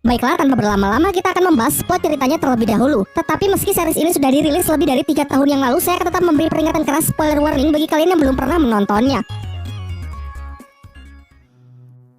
Baiklah, tanpa berlama-lama kita akan membahas plot ceritanya terlebih dahulu. Tetapi meski series ini sudah dirilis lebih dari 3 tahun yang lalu, saya akan tetap memberi peringatan keras spoiler warning bagi kalian yang belum pernah menontonnya.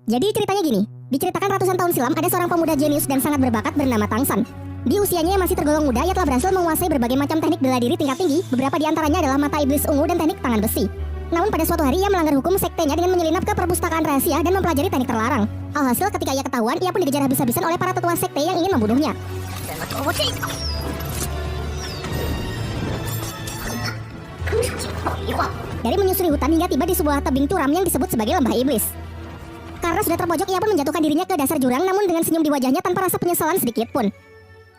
Jadi ceritanya gini, diceritakan ratusan tahun silam ada seorang pemuda jenius dan sangat berbakat bernama Tangsan. Di usianya yang masih tergolong muda, ia telah berhasil menguasai berbagai macam teknik bela diri tingkat tinggi. Beberapa di antaranya adalah mata iblis ungu dan teknik tangan besi. Namun pada suatu hari ia melanggar hukum sektenya dengan menyelinap ke perpustakaan rahasia dan mempelajari teknik terlarang. Alhasil ketika ia ketahuan, ia pun dikejar habis-habisan oleh para tetua sekte yang ingin membunuhnya. Dari menyusuri hutan hingga tiba di sebuah tebing curam yang disebut sebagai lembah iblis. Karena sudah terpojok, ia pun menjatuhkan dirinya ke dasar jurang, namun dengan senyum di wajahnya tanpa rasa penyesalan sedikit pun.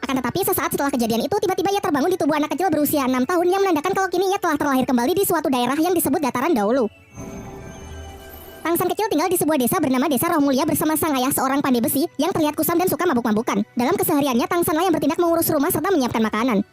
Akan tetapi sesaat setelah kejadian itu, tiba-tiba ia terbangun di tubuh anak kecil berusia 6 tahun yang menandakan kalau kini ia telah terlahir kembali di suatu daerah yang disebut dataran dahulu. Tangsan kecil tinggal di sebuah desa bernama Desa Roh Mulia bersama sang ayah seorang pandai besi yang terlihat kusam dan suka mabuk-mabukan. Dalam kesehariannya, Tangsanlah yang bertindak mengurus rumah serta menyiapkan makanan.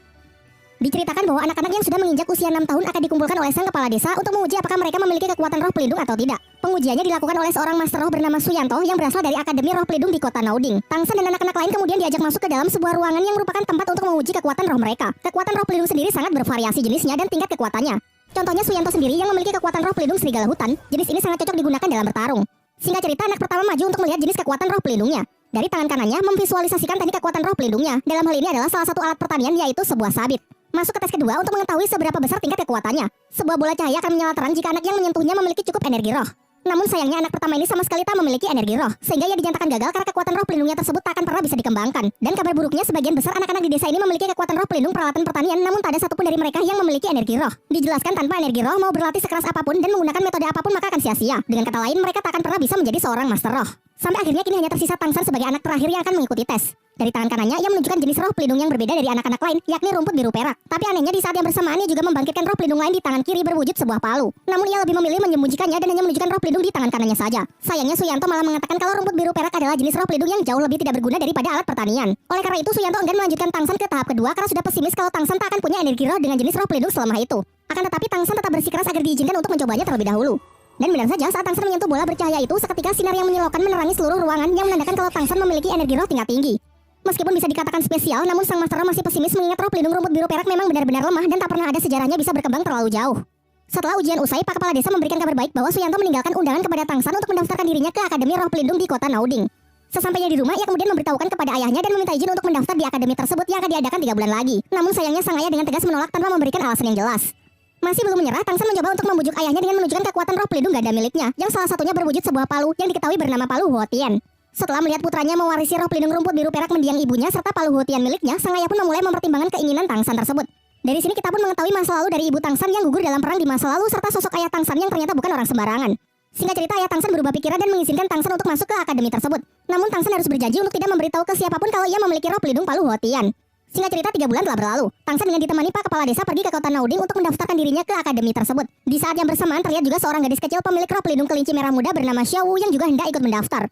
Diceritakan bahwa anak-anak yang sudah menginjak usia 6 tahun akan dikumpulkan oleh sang kepala desa untuk menguji apakah mereka memiliki kekuatan roh pelindung atau tidak. Pengujiannya dilakukan oleh seorang master roh bernama Suyanto yang berasal dari Akademi Roh Pelindung di kota Nauding. Tangsan dan anak-anak lain kemudian diajak masuk ke dalam sebuah ruangan yang merupakan tempat untuk menguji kekuatan roh mereka. Kekuatan roh pelindung sendiri sangat bervariasi jenisnya dan tingkat kekuatannya. Contohnya Suyanto sendiri yang memiliki kekuatan roh pelindung serigala hutan. Jenis ini sangat cocok digunakan dalam bertarung. Singkat cerita, anak pertama maju untuk melihat jenis kekuatan roh pelindungnya. Dari tangan kanannya memvisualisasikan teknik kekuatan roh pelindungnya. Dalam hal ini adalah salah satu alat pertanian, yaitu sebuah sabit. Masuk ke tes kedua untuk mengetahui seberapa besar tingkat kekuatannya. Sebuah bola cahaya akan menyala terang jika anak yang menyentuhnya memiliki cukup energi roh. Namun sayangnya anak pertama ini sama sekali tak memiliki energi roh, sehingga ia dinyatakan gagal karena kekuatan roh pelindungnya tersebut tak akan pernah bisa dikembangkan. Dan kabar buruknya, sebagian besar anak-anak di desa ini memiliki kekuatan roh pelindung peralatan pertanian, namun tak ada satupun dari mereka yang memiliki energi roh. Dijelaskan tanpa energi roh, mau berlatih sekeras apapun dan menggunakan metode apapun maka akan sia-sia. Dengan kata lain, mereka tak akan pernah bisa menjadi seorang master roh. Sampai akhirnya kini hanya tersisa Tangsan sebagai anak terakhir yang akan mengikuti tes. Dari tangan kanannya, ia menunjukkan jenis roh pelindung yang berbeda dari anak-anak lain, yakni rumput biru perak. Tapi anehnya di saat yang bersamaan, ia juga membangkitkan roh pelindung lain di tangan kiri berwujud sebuah palu. Namun ia lebih memilih menyembunyikannya dan hanya menunjukkan roh pelindung di tangan kanannya saja. Sayangnya Suyanto malah mengatakan kalau rumput biru perak adalah jenis roh pelindung yang jauh lebih tidak berguna daripada alat pertanian. Oleh karena itu, Suyanto enggan melanjutkan Tangsan ke tahap kedua karena sudah pesimis kalau Tangsan tak akan punya energi roh dengan jenis roh pelindung selama itu. Akan tetapi Tangsan tetap bersikeras agar diizinkan untuk mencobanya terlebih dahulu. Dan benar saja, saat Tangsan menyentuh bola bercahaya itu, seketika sinar yang menyilaukan menerangi seluruh ruangan yang menandakan kalau Tangsan memiliki energi roh tingkat tinggi. Meskipun bisa dikatakan spesial, namun sang master roh masih pesimis mengingat roh pelindung rumput biru perak memang benar-benar lemah dan tak pernah ada sejarahnya bisa berkembang terlalu jauh. Setelah ujian usai, Pak Kepala Desa memberikan kabar baik bahwa Suyanto meninggalkan undangan kepada Tangsan untuk mendaftarkan dirinya ke Akademi Roh Pelindung di kota Nauding. Sesampainya di rumah, ia kemudian memberitahukan kepada ayahnya dan meminta izin untuk mendaftar di akademi tersebut yang akan diadakan 3 bulan lagi. Namun sayangnya sang ayah dengan tegas menolak tanpa memberikan alasan yang jelas. Masih belum menyerah, Tangsan mencoba untuk membujuk ayahnya dengan menunjukkan kekuatan roh pelindung ganda miliknya, yang salah satunya berwujud sebuah palu yang diketahui bernama palu Huotien. Setelah melihat putranya mewarisi roh pelindung rumput biru perak mendiang ibunya serta palu Huotien miliknya, sang ayah pun memulai mempertimbangkan keinginan Tangsan tersebut. Dari sini kita pun mengetahui masa lalu dari ibu Tangsan yang gugur dalam perang di masa lalu serta sosok ayah Tangsan yang ternyata bukan orang sembarangan. Singkat cerita, ayah Tangsan berubah pikiran dan mengizinkan Tangsan untuk masuk ke akademi tersebut. Namun Tangsan harus berjanji untuk tidak memberitahu ke siapapun kalau ia memiliki roh pelindung palu Huotien. Singkat cerita, 3 bulan telah berlalu. Tangsan dengan ditemani Pak Kepala Desa pergi ke kota Nauding untuk mendaftarkan dirinya ke akademi tersebut. Di saat yang bersamaan terlihat juga seorang gadis kecil pemilik roh pelindung kelinci merah muda bernama Xiaowu yang juga hendak ikut mendaftar.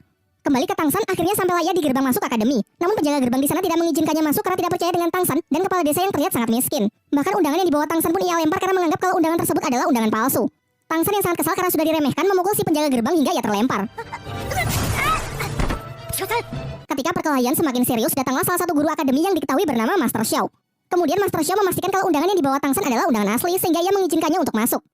Kembali ke Tangsan, akhirnya sampailah ia di gerbang masuk akademi. Namun penjaga gerbang di sana tidak mengizinkannya masuk karena tidak percaya dengan Tangsan dan kepala desa yang terlihat sangat miskin. Bahkan undangan yang dibawa Tangsan pun ia lempar karena menganggap kalau undangan tersebut adalah undangan palsu. Tangsan yang sangat kesal karena sudah diremehkan memukul si penjaga gerbang hingga ia terlempar. Ketika perkelahian semakin serius, datanglah salah satu guru akademi yang diketahui bernama Master Xiao. Kemudian Master Xiao memastikan kalau undangan yang dibawa Tangsan adalah undangan asli sehingga ia mengizinkannya untuk masuk.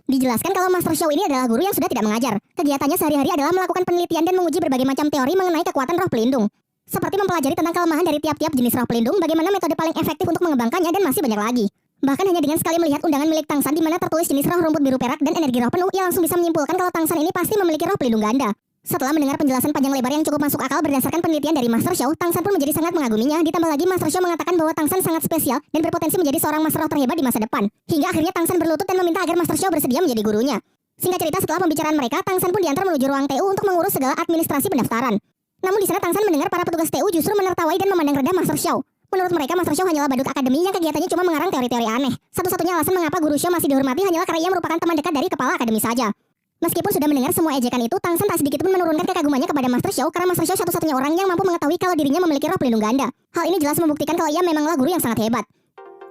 Dijelaskan kalau Master Xiao ini adalah guru yang sudah tidak mengajar. Kegiatannya sehari-hari adalah melakukan penelitian dan menguji berbagai macam teori mengenai kekuatan roh pelindung. Seperti mempelajari tentang kelemahan dari tiap-tiap jenis roh pelindung, bagaimana metode paling efektif untuk mengembangkannya dan masih banyak lagi. Bahkan hanya dengan sekali melihat undangan milik Tangsan di mana tertulis jenis roh rumput biru perak dan energi roh penuh, ia langsung bisa menyimpulkan kalau Tangsan ini pasti memiliki roh pelindung ganda. Setelah mendengar penjelasan panjang lebar yang cukup masuk akal berdasarkan penelitian dari Master Xiao, Tangsan pun menjadi sangat mengaguminya. Ditambah lagi Master Xiao mengatakan bahwa Tangsan sangat spesial dan berpotensi menjadi seorang master roh terhebat di masa depan. Hingga akhirnya Tangsan berlutut dan meminta agar Master Xiao bersedia menjadi gurunya. Singkat cerita, setelah pembicaraan mereka, Tangsan pun diantar menuju ruang TU untuk mengurus segala administrasi pendaftaran. Namun di sana Tangsan mendengar para petugas TU justru menertawai dan memandang rendah Master Xiao. Menurut mereka, Master Xiao hanyalah badut akademi yang kegiatannya cuma mengarang teori-teori aneh. Satu-satunya alasan mengapa Guru Xiao masih dihormati hanyalah karena ia merupakan teman dekat dari kepala akademi saja. Meskipun sudah mendengar semua ejekan itu, Tangsan tak sedikit pun menurunkan kekagumannya kepada Master Xiao karena Master Xiao satu-satunya orang yang mampu mengetahui kalau dirinya memiliki roh pelindung ganda. Hal ini jelas membuktikan kalau ia memanglah guru yang sangat hebat.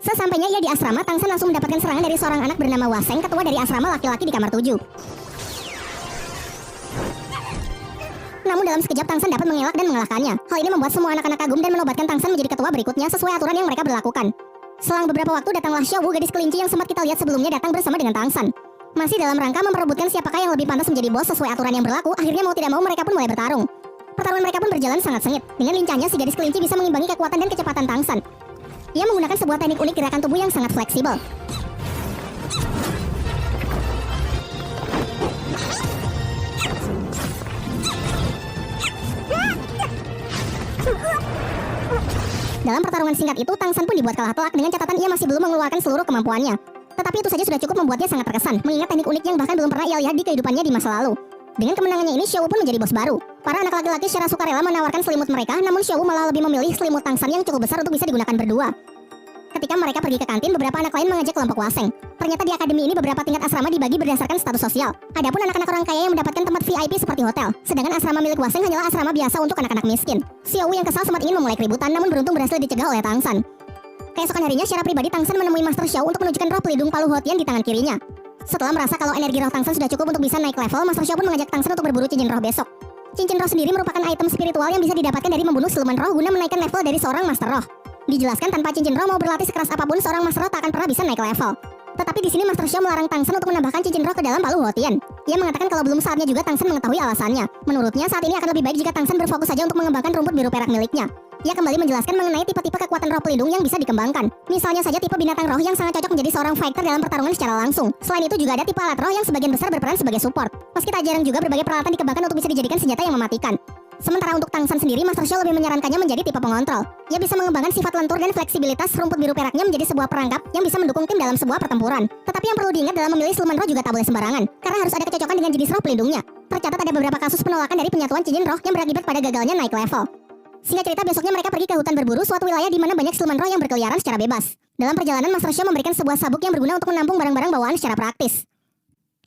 Sesampainya ia di asrama, Tangsan langsung mendapatkan serangan dari seorang anak bernama Waseng, ketua dari asrama laki-laki di kamar 7. Namun dalam sekejap Tang San dapat mengelak dan mengalahkannya. Hal ini membuat semua anak-anak kagum dan menobatkan Tang San menjadi ketua berikutnya sesuai aturan yang mereka berlakukan. Selang beberapa waktu datanglah Xiao Wu, gadis kelinci yang sempat kita lihat sebelumnya, datang bersama dengan Tang San. Masih dalam rangka memperebutkan siapakah yang lebih pantas menjadi bos sesuai aturan yang berlaku, akhirnya mau tidak mau mereka pun mulai bertarung. Pertarungan mereka pun berjalan sangat sengit. Dengan lincahnya si gadis kelinci bisa mengimbangi kekuatan dan kecepatan Tang San. Ia menggunakan sebuah teknik unik gerakan tubuh yang sangat fleksibel. Dalam pertarungan singkat itu, Tang San pun dibuat kalah telak dengan catatan ia masih belum mengeluarkan seluruh kemampuannya. Tetapi itu saja sudah cukup membuatnya sangat terkesan, mengingat teknik unik yang bahkan belum pernah ia lihat di kehidupannya di masa lalu. Dengan kemenangannya ini, Xiao Wu pun menjadi bos baru. Para anak laki-laki secara sukarela menawarkan selimut mereka, namun Xiao Wu malah lebih memilih selimut Tang San yang cukup besar untuk bisa digunakan berdua. Ketika mereka pergi ke kantin, beberapa anak lain mengajak kelompok waseng. Ternyata di akademi ini beberapa tingkat asrama dibagi berdasarkan status sosial. Adapun anak-anak orang kaya yang mendapatkan tempat VIP seperti hotel, sedangkan asrama milik waseng hanyalah asrama biasa untuk anak-anak miskin. Xiao Wu yang kesal sempat ingin memulai keributan, namun beruntung berhasil dicegah oleh Tang San. Keesokan harinya secara pribadi Tang San menemui Master Xiao untuk menunjukkan roh pelindung Palu Hotian di tangan kirinya. Setelah merasa kalau energi roh Tang San sudah cukup untuk bisa naik level, Master Xiao pun mengajak Tang San untuk berburu cincin roh besok. Cincin roh sendiri merupakan item spiritual yang bisa didapatkan dari membunuh siluman roh guna menaikkan level dari seorang Master Roh. Dijelaskan tanpa cincin roh mau berlatih sekeras apapun seorang Master Roh tak akan pernah bisa naik level. Tetapi di sini Master Xiao melarang Tang San untuk menambahkan cincin roh ke dalam Palu Hotian. Ia mengatakan kalau belum saatnya juga Tang San mengetahui alasannya. Menurutnya saat ini akan lebih baik jika Tang San berfokus saja untuk mengembangkan rumput biru perak miliknya. Ia kembali menjelaskan mengenai tipe-tipe kekuatan roh pelindung yang bisa dikembangkan. Misalnya saja tipe binatang roh yang sangat cocok menjadi seorang fighter dalam pertarungan secara langsung. Selain itu juga ada tipe alat roh yang sebagian besar berperan sebagai support. Meski tak jarang juga berbagai peralatan dikembangkan untuk bisa dijadikan senjata yang mematikan. Sementara untuk Tang San sendiri, Master Xiao lebih menyarankannya menjadi tipe pengontrol. Ia bisa mengembangkan sifat lentur dan fleksibilitas rumput biru peraknya menjadi sebuah perangkap yang bisa mendukung tim dalam sebuah pertempuran. Tetapi yang perlu diingat dalam memilih siluman roh juga tak boleh sembarangan, karena harus ada kecocokan dengan jenis roh pelindungnya. Tercatat ada beberapa kasus penolakan dari penyatuan cincin roh yang berakibat pada gagalnya naik level. Singkat cerita, besoknya mereka pergi ke hutan berburu, suatu wilayah di mana banyak siluman roh yang berkeliaran secara bebas. Dalam perjalanan, Master Xiao memberikan sebuah sabuk yang berguna untuk menampung barang-barang bawaan secara praktis.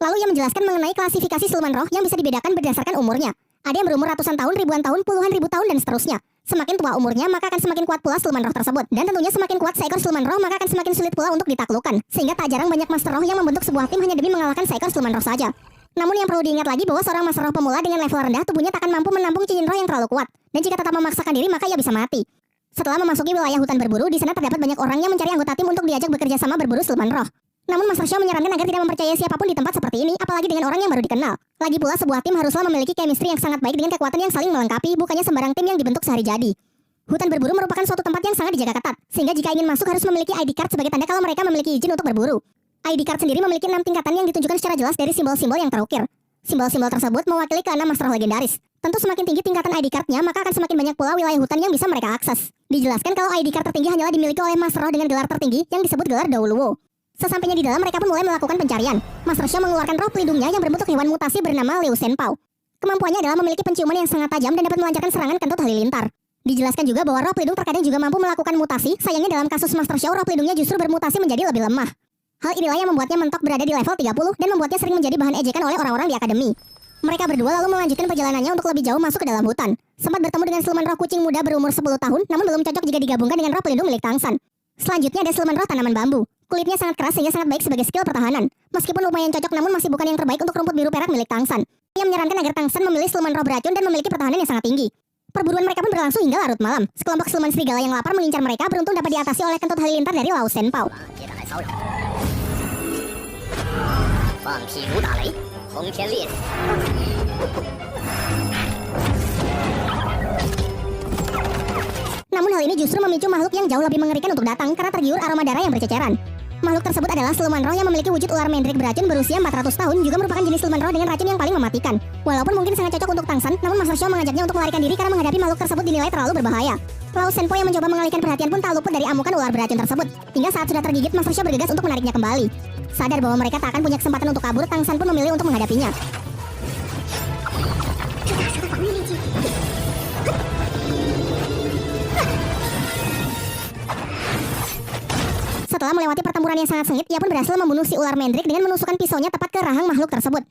Lalu ia menjelaskan mengenai klasifikasi siluman roh yang bisa dibedakan berdasarkan umurnya. Ada yang berumur ratusan tahun, ribuan tahun, puluhan ribu tahun, dan seterusnya. Semakin tua umurnya, maka akan semakin kuat pula siluman roh tersebut. Dan tentunya semakin kuat seekor siluman roh, maka akan semakin sulit pula untuk ditaklukkan. Sehingga tak jarang banyak Master Roh yang membentuk sebuah tim hanya demi mengalahkan seekor siluman roh saja. Namun yang perlu diingat lagi bahwa seorang Master Roh pemula dengan level rendah, tubuhnya tak akan mampu menampung cincin roh yang terlalu kuat. Dan jika tetap memaksakan diri, maka ia bisa mati. Setelah memasuki wilayah hutan berburu, di sana terdapat banyak orang yang mencari anggota tim untuk diajak bekerja sama berburu siluman roh. Namun Master Xiao menyarankan agar tidak mempercayai siapapun di tempat seperti ini, apalagi dengan orang yang baru dikenal. Lagi pula sebuah tim haruslah memiliki chemistry yang sangat baik dengan kekuatan yang saling melengkapi, bukannya sembarang tim yang dibentuk sehari jadi. Hutan berburu merupakan suatu tempat yang sangat dijaga ketat, sehingga jika ingin masuk harus memiliki ID card sebagai tanda kalau mereka memiliki izin untuk berburu. ID card sendiri memiliki 6 tingkatan yang ditunjukkan secara jelas dari simbol-simbol yang terukir. Simbol-simbol tersebut mewakili ke-6 Master Roh legendaris. Tentu semakin tinggi tingkatan ID card-nya, maka akan semakin banyak pula wilayah hutan yang bisa mereka akses. Dijelaskan kalau ID card tertinggi hanyalah dimiliki oleh Master Roh dengan gelar tertinggi yang disebut gelar Dauluo. Sesampainya di dalam, mereka pun mulai melakukan pencarian. Master Xiao mengeluarkan roh pelindungnya yang berbentuk hewan mutasi bernama Liu Senpao. Kemampuannya adalah memiliki penciuman yang sangat tajam dan dapat melancarkan serangan kentut halilintar. Dijelaskan juga bahwa roh pelindung terkadang juga mampu melakukan mutasi, sayangnya dalam kasus Master Xiao roh pelindungnya justru bermutasi menjadi lebih lemah. Hal inilah yang membuatnya mentok berada di level 30 dan membuatnya sering menjadi bahan ejekan oleh orang-orang di akademi. Mereka berdua lalu melanjutkan perjalanannya untuk lebih jauh masuk ke dalam hutan. Sempat bertemu dengan siluman roh kucing muda berumur 10 tahun, namun belum cocok jika digabungkan dengan roh pelindung milik Tang San. Selanjutnya ada siluman roh tanaman bambu. Kulitnya sangat keras sehingga sangat baik sebagai skill pertahanan. Meskipun lumayan cocok, namun masih bukan yang terbaik untuk rumput biru perak milik Tang San. Ia menyarankan agar Tang San memilih siluman roh beracun dan memiliki pertahanan yang sangat tinggi. Perburuan mereka pun berlangsung hingga larut malam. Sekelompok siluman serigala yang lapar mengincar mereka beruntung dapat diatasi oleh kentut halilintar dari Lao Senpao. Namun hal ini justru memicu makhluk yang jauh lebih mengerikan untuk datang karena tergiur aroma darah yang berceceran. Makhluk tersebut adalah siluman roh yang memiliki wujud ular mendrik beracun berusia 400 tahun, juga merupakan jenis siluman roh dengan racun yang paling mematikan. Walaupun mungkin sangat cocok untuk Tang San, namun Master Xiao mengajaknya untuk melarikan diri karena menghadapi makhluk tersebut dinilai terlalu berbahaya. Lao Senpo yang mencoba mengalihkan perhatian pun tak luput dari amukan ular beracun tersebut. Hingga saat sudah tergigit, Master Xiao bergegas untuk menariknya kembali. Sadar bahwa mereka tak akan punya kesempatan untuk kabur, Tang San pun memilih untuk menghadapinya. Setelah melewati pertempuran yang sangat sengit, ia pun berhasil membunuh si ular mendrik dengan menusukkan pisaunya tepat ke rahang makhluk tersebut.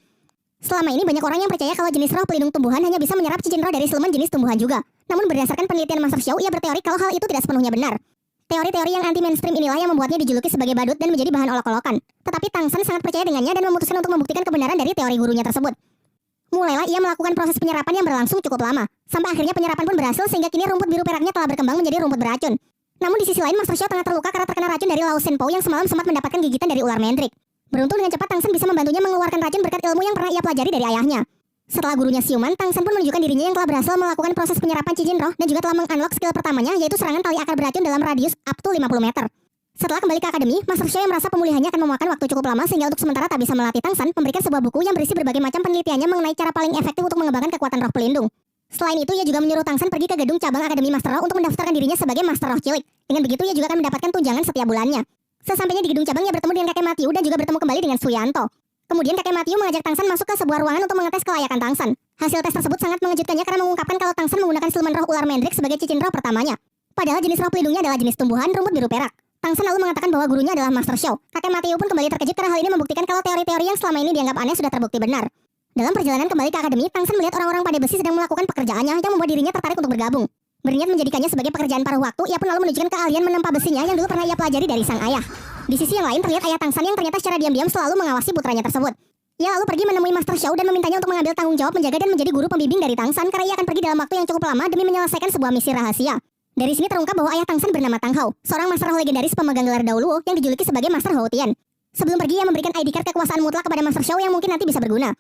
Selama ini banyak orang yang percaya kalau jenis roh pelindung tumbuhan hanya bisa menyerap cincin roh dari siluman jenis tumbuhan juga. Namun berdasarkan penelitian Master Xiao, ia berteori kalau hal itu tidak sepenuhnya benar. Teori-teori yang anti-mainstream inilah yang membuatnya dijuluki sebagai badut dan menjadi bahan olok-olokan. Tetapi Tang San sangat percaya dengannya dan memutuskan untuk membuktikan kebenaran dari teori gurunya tersebut. Mulailah ia melakukan proses penyerapan yang berlangsung cukup lama, sampai akhirnya penyerapan pun berhasil sehingga kini rumput biru peraknya telah berkembang menjadi rumput beracun. Namun di sisi lain Master Xiao tengah terluka karena terkena racun dari Lao Shenpo yang semalam sempat mendapatkan gigitan dari ular Mandrake. Beruntung dengan cepat Tang Shen bisa membantunya mengeluarkan racun berkat ilmu yang pernah ia pelajari dari ayahnya. Setelah gurunya siuman, Tang Shen pun menunjukkan dirinya yang telah berhasil melakukan proses penyerapan cincin roh dan juga telah mengunlock skill pertamanya yaitu serangan tali akar beracun dalam radius up to 50 meter. Setelah kembali ke akademi, Master Xiao yang merasa pemulihannya akan memakan waktu cukup lama sehingga untuk sementara tak bisa melatih Tang Shen memberikan sebuah buku yang berisi berbagai macam penelitiannya mengenai cara paling efektif untuk mengembangkan kekuatan roh pelindung. Selain itu, ia juga menyuruh Tang Shen pergi ke gedung cabang Akademi Master Roh untuk mendaftarkan dirinya sebagai Master Roh Cilik. Dengan begitu, ia juga akan mendapatkan tunjangan setiap bulannya. Sesampainya di gedung cabang, ia bertemu dengan kakek Matthew dan juga bertemu kembali dengan Suyanto. Kemudian kakek Matthew mengajak Tang Shen masuk ke sebuah ruangan untuk mengetes kelayakan Tang Shen. Hasil tes tersebut sangat mengejutkannya karena mengungkapkan kalau Tang Shen menggunakan siluman roh ular Mandrake sebagai cincin roh pertamanya. Padahal jenis roh pelindungnya adalah jenis tumbuhan rumput biru perak. Tang Shen lalu mengatakan bahwa gurunya adalah Master Xiao. Kakek Matthew pun kembali terkejut karena hal ini membuktikan kalau teori-teori yang selama ini dianggap aneh sudah terbukti benar. Dalam perjalanan kembali ke akademi, Tang Shen melihat orang-orang pada besi sedang melakukan pekerjaannya yang membuat dirinya tertarik untuk bergabung. Berniat menjadikannya sebagai pekerjaan paruh waktu, ia pun lalu menunjukkan keahlian menempa besinya yang dulu pernah ia pelajari dari sang ayah. Di sisi yang lain terlihat ayah Tang Shen yang ternyata secara diam-diam selalu mengawasi putranya tersebut. Ia lalu pergi menemui Master Xiao dan memintanya untuk mengambil tanggung jawab menjaga dan menjadi guru pembimbing dari Tang Shen karena ia akan pergi dalam waktu yang cukup lama demi menyelesaikan sebuah misi rahasia. Dari sini terungkap bahwa ayah Tang Shen bernama Tang Hao, seorang Master Roh legendaris pemegang gelar Daoluo yang dijuluki sebagai Master Hou Tian. Sebelum pergi ia memberikan ID card kekuasaan mutlak kepada Master Xiao yang mungkin nanti bisa berguna.